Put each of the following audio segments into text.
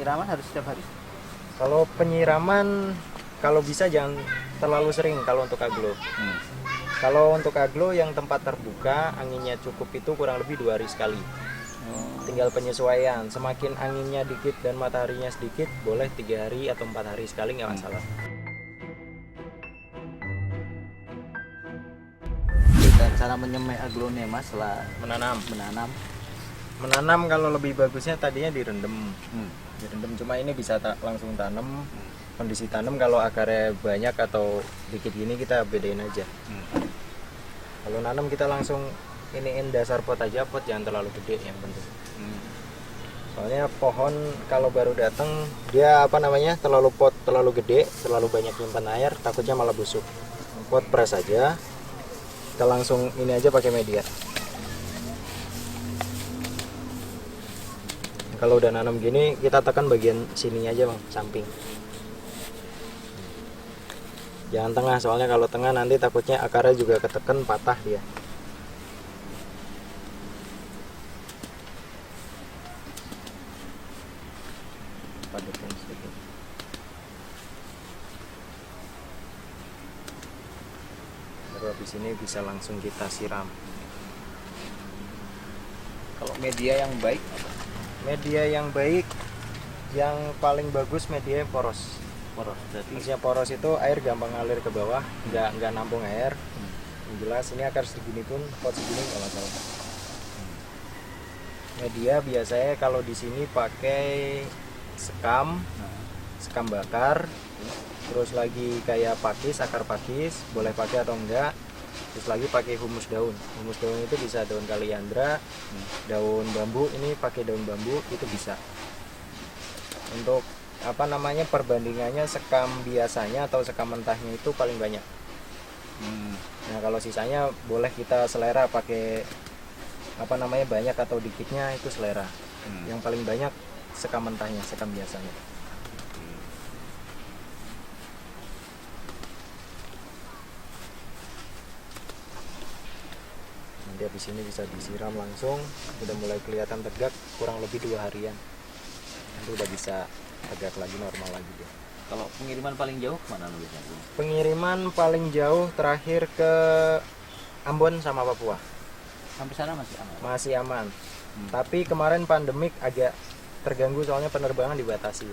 penyiraman harus setiap hari? Kalau penyiraman kalau bisa jangan terlalu sering kalau untuk aglo. Kalau untuk aglo yang tempat terbuka anginnya cukup itu kurang lebih 2 hari sekali. Tinggal penyesuaian. Semakin anginnya dikit dan mataharinya sedikit, boleh 3 hari atau 4 hari sekali nggak masalah. Dan cara menyemai aglonema setelah Menanam. menanam. Kalau lebih bagusnya tadinya direndam. Direndam, cuma ini bisa langsung tanam. Kondisi tanam kalau akarnya banyak atau dikit gini kita bedain aja. Kalau nanam kita langsung iniin dasar pot aja, pot jangan terlalu gede yang penting. Soalnya pohon kalau baru datang dia terlalu gede, terlalu banyak nyimpan air, takutnya malah busuk. Pot press aja. Kita langsung ini aja pakai media. Kalau udah nanam gini kita tekan bagian sini aja bang, samping. Jangan tengah, soalnya kalau tengah nanti takutnya akarnya juga ketekan patah dia. Padetin sedikit. Baru habis ini bisa langsung kita siram. Kalau media yang baik apa? Media yang baik, yang paling bagus media yang poros. Poros. Berarti Maksudnya poros itu air gampang ngalir ke bawah, nggak nampung air. Yang jelas ini akar segini pun pot segini nggak masalah. Media biasanya kalau di sini pakai sekam bakar, terus lagi kayak pakis, akar pakis, boleh pakai atau enggak. Terus lagi pakai humus daun. Humus daun itu bisa daun kaliandra, daun bambu. Ini pakai daun bambu itu bisa. Untuk perbandingannya sekam biasanya atau sekam mentahnya itu paling banyak. Nah kalau sisanya boleh kita selera pakai banyak atau dikitnya itu selera. Yang paling banyak sekam mentahnya, sekam biasanya. Nanti habis ini bisa disiram langsung, udah mulai kelihatan tegak, kurang lebih 2 harian. Nanti udah bisa tegak lagi, normal lagi dia. kalau pengiriman paling jauh kemana biasanya? Pengiriman paling jauh terakhir ke Ambon sama Papua. Sampai sana masih aman? Masih aman. Tapi kemarin pandemik agak terganggu soalnya penerbangan dibatasi.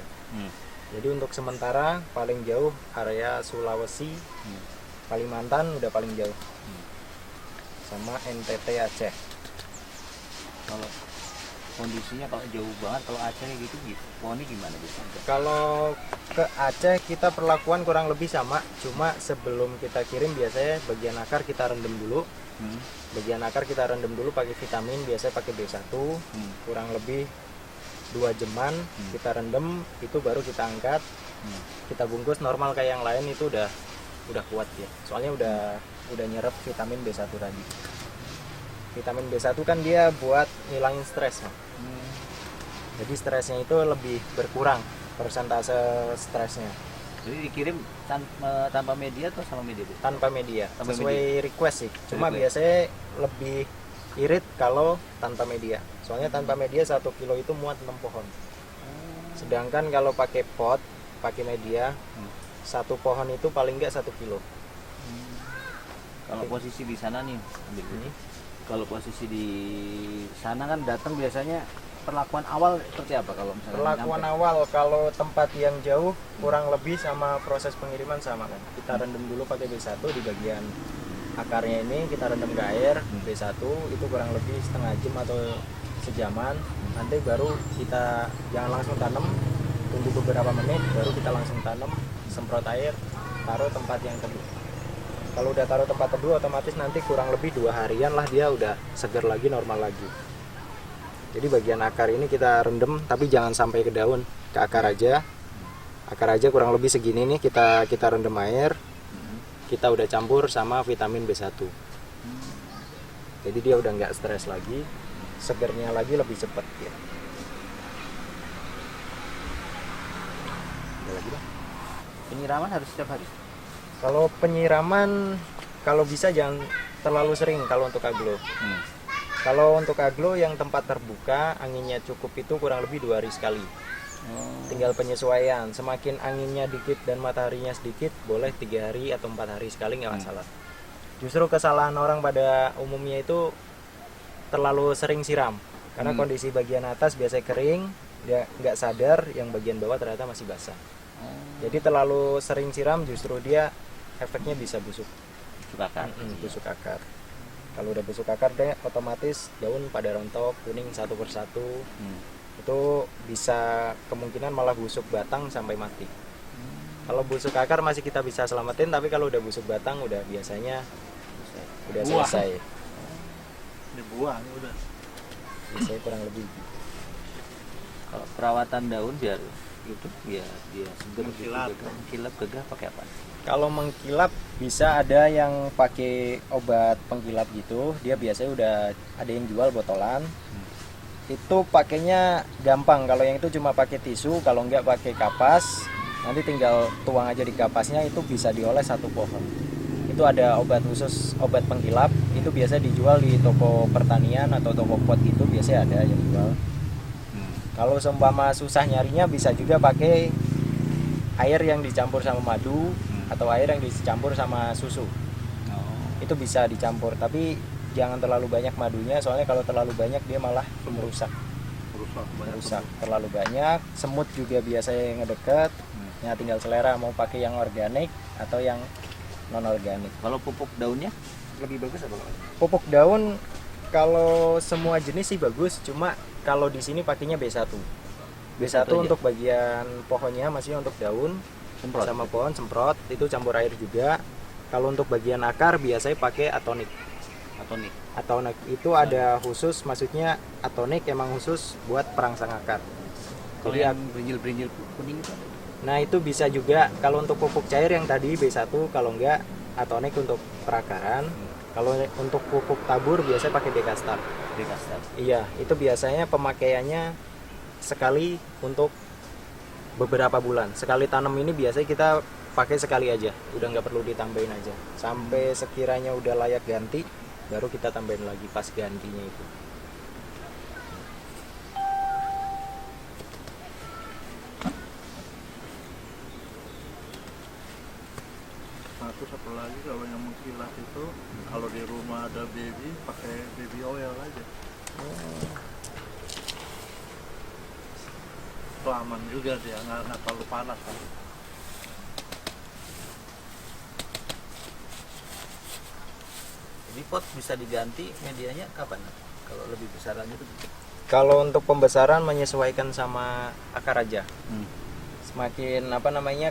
Jadi untuk sementara paling jauh area Sulawesi, Kalimantan udah paling jauh. Sama NTT Aceh. Kalau kondisinya kalau jauh banget, kalau Aceh gitu, Poni gimana biasanya? Kalau ke Aceh kita perlakuan kurang lebih sama, cuma sebelum kita kirim biasanya bagian akar kita rendam dulu. Bagian akar kita rendam dulu pakai vitamin, biasanya pakai B1, kurang lebih 2 jaman kita rendam, itu baru kita angkat. Kita bungkus normal kayak yang lain, itu udah kuat ya. Soalnya udah nyerap vitamin B1 tadi. Vitamin B1 kan dia buat ngilangin stres, jadi stresnya itu lebih berkurang, persentase stresnya. Jadi dikirim tanpa media atau sama media? Tanpa media, Tanpa sesuai media. request sih. Cuma Request. biasanya lebih irit kalau tanpa media. Soalnya tanpa media 1 kilo itu muat 6 pohon. Sedangkan kalau pakai pot, pakai media, 1 pohon itu paling nggak 1 kilo. Kalau posisi di sana nih, ambil ini. Kalau posisi di sana kan datang biasanya perlakuan awal seperti apa kalau misalnya Perlakuan nyampe? awal kalau tempat yang jauh kurang lebih sama proses pengiriman sama kan. Kita rendam dulu pakai B1 di bagian akarnya ini, kita rendam ke air. B1 itu kurang lebih setengah jam atau sejaman. Nanti baru kita jangan langsung tanam, tunggu beberapa menit baru kita langsung tanam, semprot air, taruh tempat yang teduh. Kalau udah taruh tempat teduh otomatis nanti kurang lebih 2 harian lah dia udah segar lagi, normal lagi. Jadi bagian akar ini kita rendam, tapi jangan sampai ke daun, ke akar aja. Akar aja kurang lebih segini nih kita rendam air. Kita udah campur sama vitamin B1. Jadi dia udah nggak stres lagi, segernya lagi lebih cepat ya. Ada lagi Bang? Penyiraman harus setiap hari? Kalau penyiraman kalau bisa jangan terlalu sering kalau untuk aglo. Kalau untuk aglo yang tempat terbuka anginnya cukup itu kurang lebih 2 hari sekali. Tinggal penyesuaian. Semakin anginnya dikit dan mataharinya sedikit, boleh 3 hari atau 4 hari sekali nggak masalah. Justru kesalahan orang pada umumnya itu terlalu sering siram, karena kondisi bagian atas biasanya kering, dia nggak sadar yang bagian bawah ternyata masih basah. Jadi terlalu sering siram justru dia efeknya bisa busuk. Busuk akar. Busuk akar. Kalau udah busuk akar deh otomatis daun pada rontok, kuning satu persatu. Itu bisa kemungkinan malah busuk batang sampai mati. Kalau busuk akar masih kita bisa selamatin, tapi kalau udah busuk batang udah biasanya udah selesai. Dibuang udah. Biasanya kurang lebih. Kalau perawatan daun biar itu ya dia seger Mengkilap. mengkilap gagah pakai apa? Kalau mengkilap bisa ada yang pakai obat penggilap gitu, dia biasanya udah ada yang jual botolan. Itu pakainya gampang. Kalau yang itu cuma pakai tisu, kalau enggak pakai kapas, nanti tinggal tuang aja di kapasnya, itu bisa dioles satu pohon. Itu ada obat khusus, obat penggilap, itu biasa dijual di toko pertanian atau toko pot gitu, biasanya ada yang jual. Kalau seumpama susah nyarinya bisa juga pakai air yang dicampur sama madu atau air yang dicampur sama susu. Itu bisa dicampur, tapi jangan terlalu banyak madunya, soalnya kalau terlalu banyak dia malah merusak. Terlalu banyak. Semut juga biasanya yang ngedeket. Ya tinggal selera mau pakai yang organik atau yang non organik. Kalau pupuk daunnya lebih bagus apa? Pupuk daun kalau semua jenis sih bagus, cuma kalau di sini pakainya B1. B1 aja? untuk bagian pohonnya, masih untuk daun Semprot. sama pohon semprot, itu campur air juga. Kalau untuk bagian akar biasanya pakai atonik. Atonik itu ada khusus, maksudnya atonik emang khusus buat perangsang akar. Kalau Jadi yang berinjil kuning itu ada? nah itu bisa juga kalau untuk pupuk cair yang tadi B1, kalau enggak atonik untuk perakaran. Kalau untuk pupuk tabur biasanya pakai Dekastar. Dekastar. Iya, itu biasanya pemakaiannya sekali untuk beberapa bulan. Sekali tanam ini biasanya kita pakai sekali aja, udah nggak perlu ditambahin aja. Sampai sekiranya udah layak ganti, baru kita tambahin lagi pas gantinya itu. Nah, terus satu lagi kalau yang mengkilap itu, kalau di rumah ada baby, pakai baby oil aja. Itu aman juga dia, nggak terlalu panas kan. Jadi pot bisa diganti medianya kapan? Kalau lebih besaran itu? Kalau untuk pembesaran menyesuaikan sama akar aja. Semakin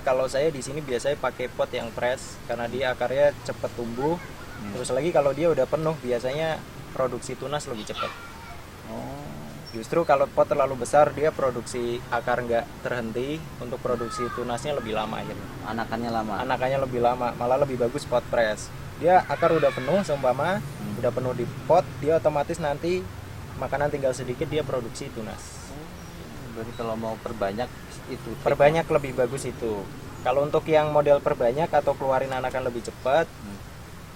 kalau saya di sini biasanya pakai pot yang fresh karena dia akarnya cepat tumbuh. Terus lagi kalau dia udah penuh biasanya produksi tunas lebih cepat. Justru kalau pot terlalu besar dia produksi akar nggak terhenti, untuk produksi tunasnya lebih lama akhirnya. Anakannya lebih lama, malah lebih bagus pot fresh. Dia akar udah penuh seumpama udah penuh di pot, dia otomatis nanti makanan tinggal sedikit dia produksi tunas. Berarti kalau mau perbanyak itu Perbanyak lebih bagus itu. Kalau untuk yang model perbanyak atau keluarin anakan lebih cepat,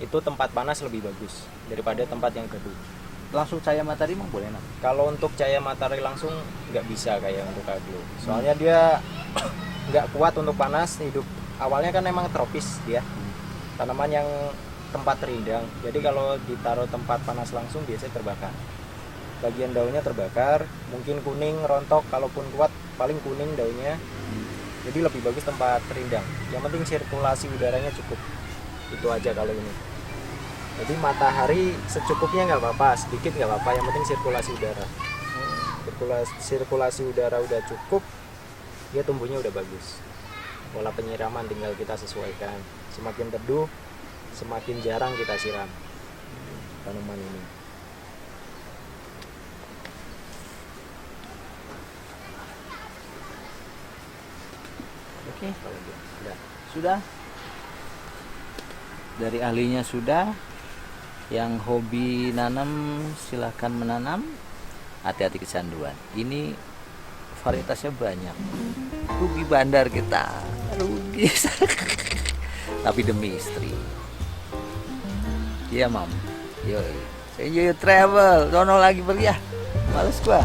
itu tempat panas lebih bagus daripada tempat yang teduh. langsung cahaya matahari emang boleh nak? Kalau untuk cahaya matahari langsung nggak bisa kayak untuk aglo. Soalnya dia nggak kuat untuk panas. Hidup awalnya kan emang tropis dia. Tanaman yang tempat rindang. Jadi kalau ditaruh tempat panas langsung biasanya terbakar. Bagian daunnya terbakar, mungkin kuning, rontok, kalaupun kuat paling kuning daunnya. Jadi lebih bagus tempat rindang. Yang penting sirkulasi udaranya cukup. Itu aja kalau ini. Jadi matahari secukupnya nggak apa-apa, sedikit nggak apa-apa. Yang penting sirkulasi udara. Sirkulasi udara udah cukup, dia tumbuhnya udah bagus. Pola penyiraman tinggal kita sesuaikan. Semakin teduh, semakin jarang kita siram tanaman ini. Oke, Kalau dia, udah. sudah. Dari ahlinya sudah. Yang hobi nanam silahkan menanam. Hati-hati kecanduan. Ini varietasnya banyak. Rugi bandar kita. Rugi. Tapi demi istri. Iya mam. Yo, enjoy your travel. Sono lagi pergi ya. Males gua.